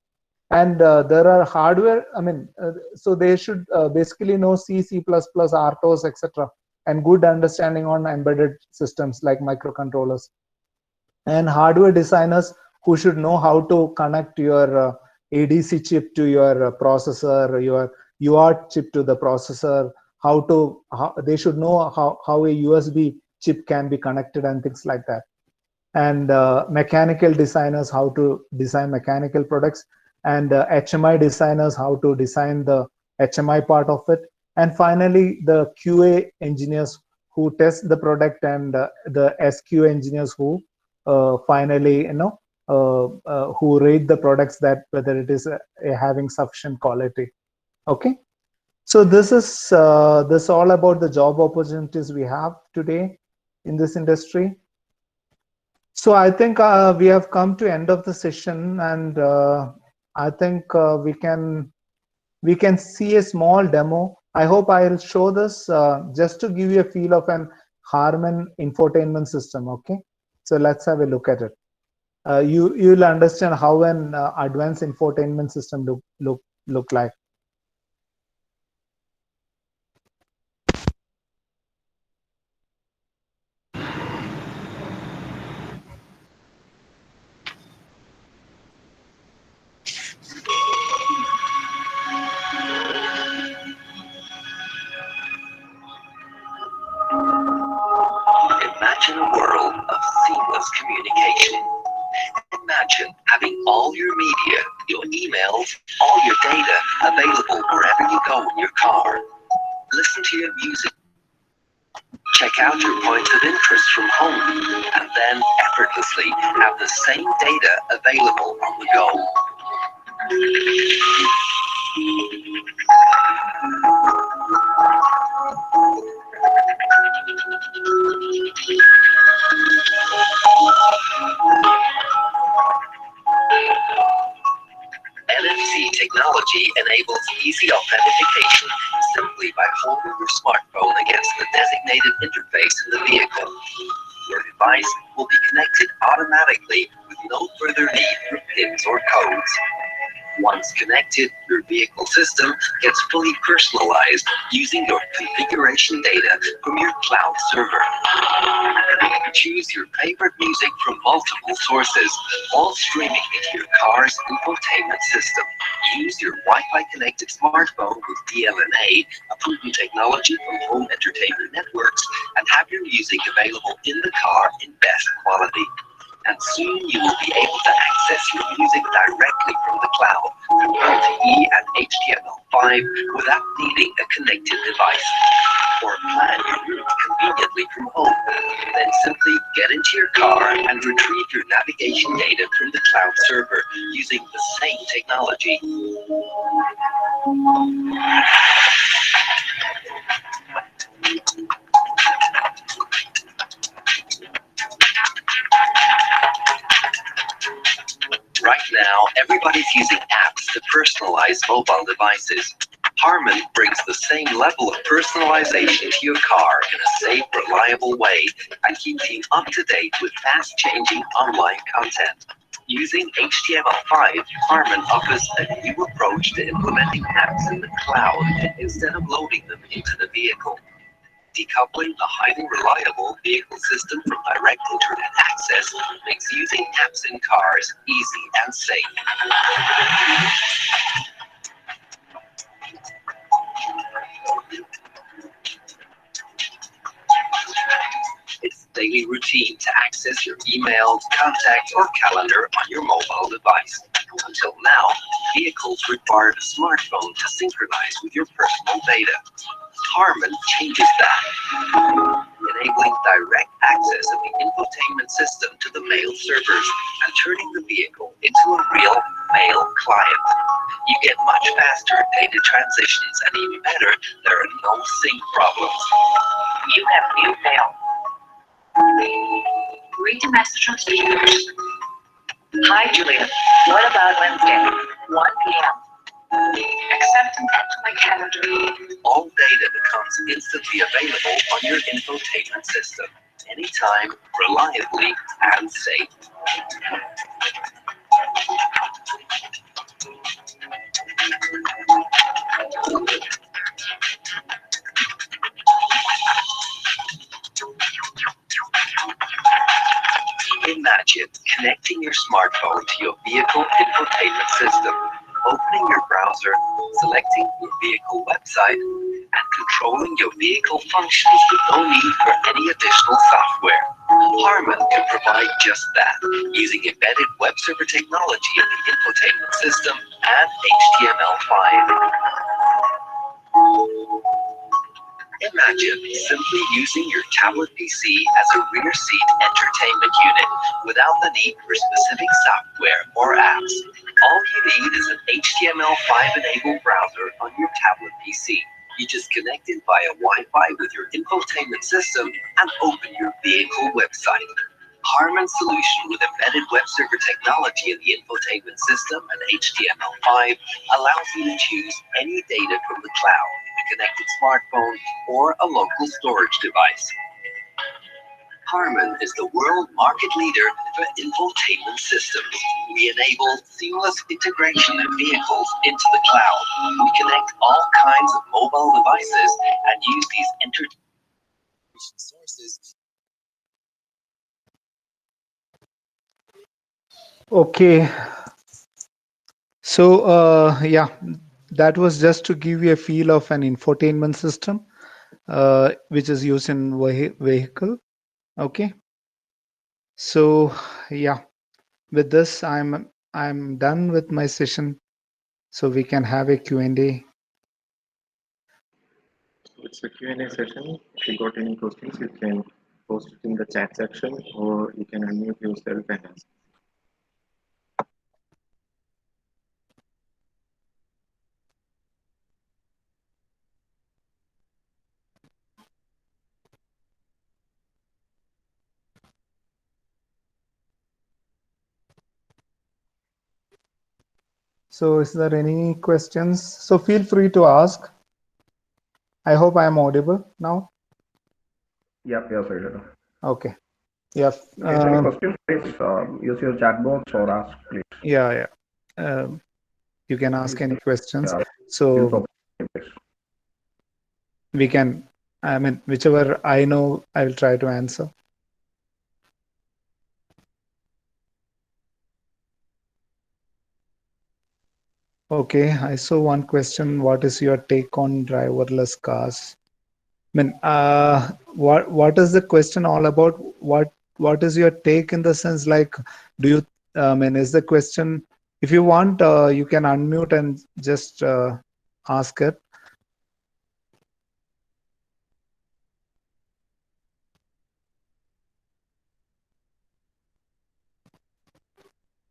and there are hardware. I mean, so they should basically know C, C++, RTOS, etc., and good understanding on embedded systems like microcontrollers. And hardware designers who should know how to connect your ADC chip to your processor, your UART chip to the processor, they should know how a USB chip can be connected and things like that. And mechanical designers how to design mechanical products, and HMI designers how to design the HMI part of it. And finally, the QA engineers who test the product, and the SQ engineers who finally, who rate the products, that whether it is having sufficient quality. Okay, so this is this all about the job opportunities we have today in this industry. So I think we have come to end of the session, and I think we can see a small demo. I hope I'll show this just to give you a feel of an Harman infotainment system. Okay, so let's have a look at it. You'll understand how an advanced infotainment system look like.
Imagine a world of seamless communication. Imagine having all your media, your emails, all your data available wherever you go in your car. Listen to your music. Check out your points of interest from home, and then effortlessly have the same data available on the go. NFC technology enables easy authentication simply by holding your smartphone against the designated interface in the vehicle. Your device will be connected automatically with no further need for PINs or codes. Once connected, your vehicle system gets fully personalized using your configuration data from your cloud server. Choose your favorite music from multiple sources, all streaming into your car's infotainment system. Use your Wi-Fi connected smartphone with DLNA, a proven technology from home entertainment networks, and have your music available in the car in best quality. And soon you will be able to access your music directly from the cloud through LTE and HTML5 without needing a connected device. Or plan your route conveniently from home. Then simply get into your car and retrieve your navigation data from the cloud server using the same technology. Right now, everybody's using apps to personalize mobile devices. Harman brings the same level of personalization to your car in a safe, reliable way and keeps you up to date with fast-changing online content. Using HTML5, Harman offers a new approach to implementing apps in the cloud instead of loading them into the vehicle. Decoupling the highly reliable vehicle system from direct internet access makes using apps in cars easy and safe. It's a daily routine to access your emails, contacts, or calendar on your mobile device. Until now, vehicles required a smartphone to synchronize with your personal data. Harman changes that, enabling direct access of the infotainment system to the mail servers and turning the vehicle into a real mail client. You get much faster data transitions, and even better, there are no sync problems.
You have new mail. Read a message on speaker. Hi, Julia. What about Wednesday, 1 p.m.? Accept and enter my calendar.
All data becomes instantly available on your infotainment system, anytime, reliably, and safe. Imagine connecting your smartphone to your vehicle infotainment system, opening your browser, selecting your vehicle website, and controlling your vehicle functions with no need for any additional software. Harman can provide just that, using embedded web server technology in the infotainment system and HTML5. Imagine simply using your tablet PC as a rear seat entertainment unit without the need for specific software or apps. All you need is an HTML5 enabled browser on your tablet PC. You just connect it via Wi-Fi with your infotainment system and open your vehicle website. Harman's solution with embedded web server technology in the infotainment system and HTML5 allows you to choose any data from the cloud, a connected smartphone, or a local storage device. Harman is the world market leader for infotainment systems. We enable seamless integration of vehicles into the cloud. We connect all kinds of mobile devices and use these integration sources.
Okay. So, yeah, that was just to give you a feel of an infotainment system, which is used in vehicle. Okay. So, yeah, with this, I'm done with my session. So we can have a Q&A.
So it's a Q&A session. If you got any questions, you can post it in the chat section, or you can unmute yourself and ask.
So is there any questions? So feel free to ask. I hope I am audible now.
Yep, yes, I did.
Okay. Yeah.
Any questions, please use your chat box or ask, please.
Yeah. You can ask any questions.
Yeah.
So we can, I mean, whichever I know, I will try to answer. Okay, I saw one question. What is your take on driverless cars? I mean, what is the question all about? What is your take in the sense, like, do you, I mean, is the question, if you want, you can unmute and just ask it.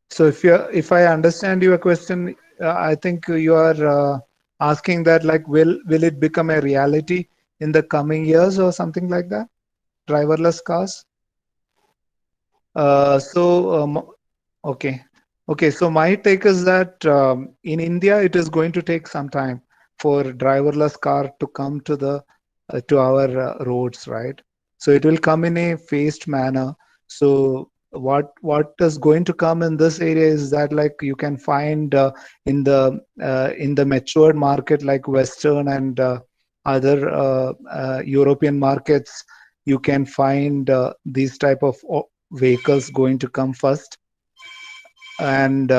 So if I understand your question, I think you are asking that, like, will it become a reality in the coming years or something like that? Driverless cars. Okay. So my take is that in India it is going to take some time for driverless car to come to the to our roads, right? So it will come in a phased manner. So what is going to come in this area is that like you can find in the matured market like Western and other European markets, you can find these type of vehicles going to come first, and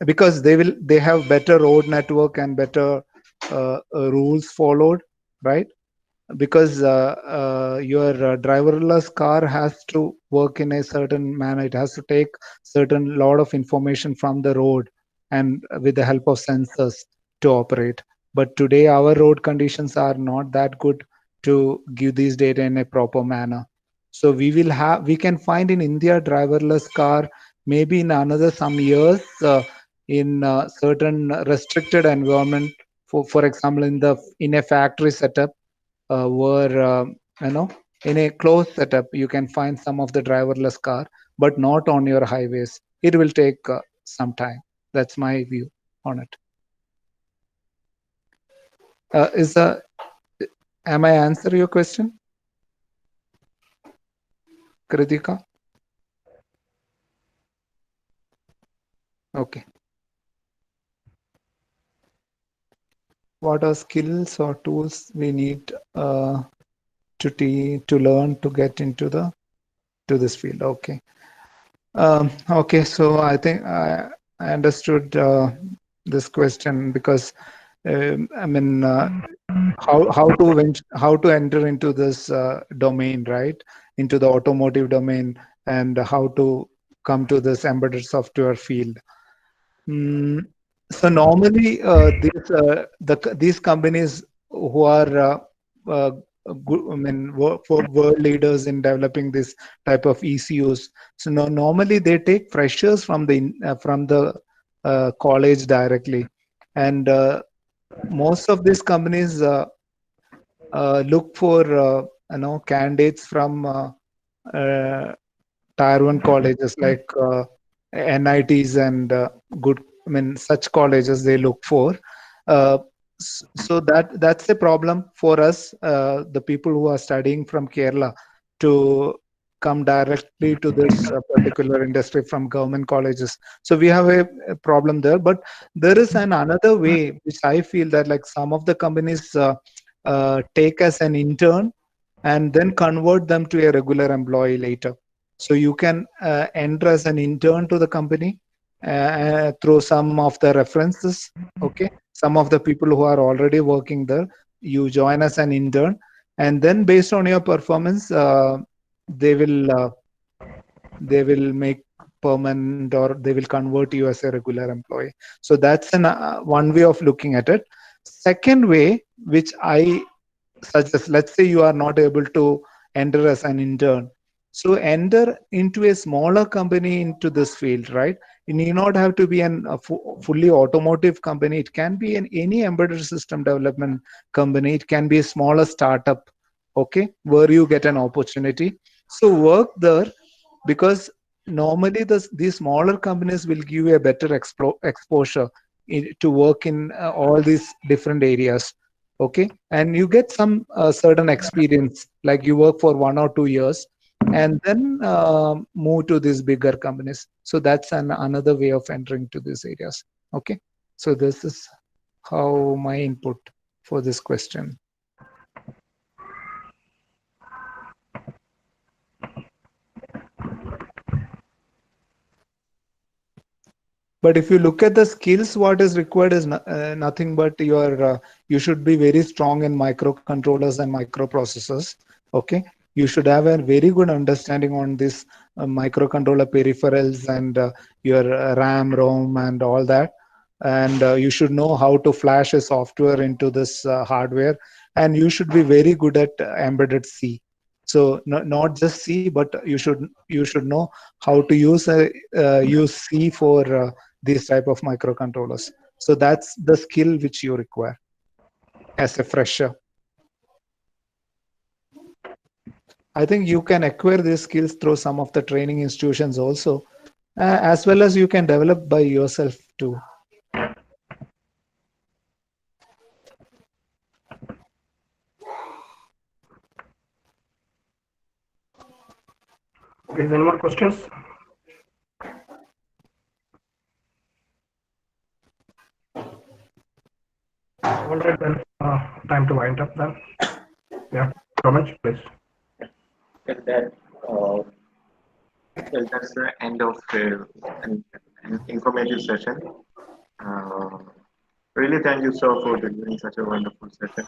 because they have better road network and better rules followed, right? Because your driverless car has to work in a certain manner. It has to take certain lot of information from the road and with the help of sensors to operate. But today our road conditions are not that good to give these data in a proper manner. So we can find in India driverless car maybe in another some years in certain restricted environment. For example, in a factory setup, where you know, in a closed setup you can find some of the driverless car, but not on your highways. It will take some time. That's my view on it. Am I answer your question, Kritika? Okay. What are skills or tools we need to learn to get into this field? Okay. Okay, so I think I understood this question, because I mean, how to enter into this domain, right? Into the automotive domain, and how to come to this embedded software field. So normally, these companies who are for world leaders in developing this type of ECUs. So normally they take freshers from the college directly, and most of these companies look for candidates from Tier 1 colleges like NITs and good. I mean, such colleges they look for. So that's a problem for us, the people who are studying from Kerala, to come directly to this particular industry from government colleges. So we have a problem there. But there is another way which I feel that like some of the companies take as an intern and then convert them to a regular employee later. So you can enter as an intern to the company through some of the references. Okay, some of the people who are already working there, you join as an intern, and then based on your performance, they will make permanent, or they will convert you as a regular employee. So that's one way of looking at it. Second way, which I suggest, let's say you are not able to enter as an intern, so enter into a smaller company into this field, right? You need not have to be a fully automotive company. It can be any embedded system development company. It can be a smaller startup, okay, where you get an opportunity. So work there, because normally these smaller companies will give you a better exposure to work in all these different areas. Okay, and you get some certain experience, like you work for 1 or 2 years and then move to these bigger companies. So that's another way of entering to these areas. Okay, so this is how my input for this question. But if you look at the skills, what is required is nothing but you should be very strong in microcontrollers and microprocessors. Okay, you should have a very good understanding on this microcontroller peripherals and your RAM, ROM, and all that. And you should know how to flash a software into this hardware, and you should be very good at embedded C. So not just C, but you should know how to use C for these type of microcontrollers. So that's the skill which you require as a fresher. I think you can acquire these skills through some of the training institutions also, as well as you can develop by yourself too.
Okay, any more questions? it up then? Yeah, comments, please.
Well, that's the end of an informative session. Really, thank you, sir, for delivering such a wonderful session.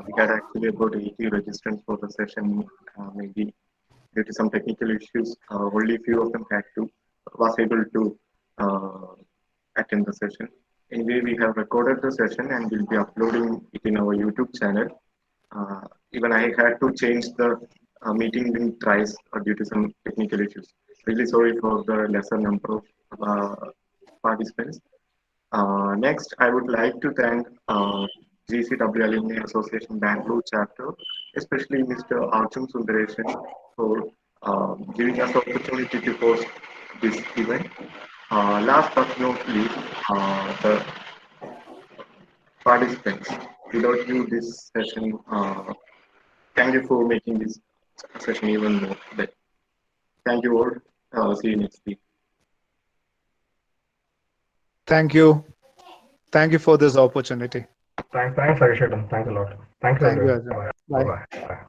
We had actually about 80 registrants for the session. Maybe due to some technical issues, only few of them was able to attend the session. Anyway, we have recorded the session and we'll be uploading it in our YouTube channel. Even I had to change the meeting link twice due to some technical issues. Really sorry for the lesser number of participants. Next, I would like to thank GCW Alumni Association Bangalore chapter, especially Mr. Arjun Sundaresan for giving us the opportunity to host this event. Last but not least, the participants. Without you, this session, thank you for making this session even more better. Thank you all. See you next week.
Thank you. Thank you for this opportunity.
Thanks, Arishetan. Thanks a lot. Thanks,
Thank you,
everyone.
Arjun. Bye.
Bye.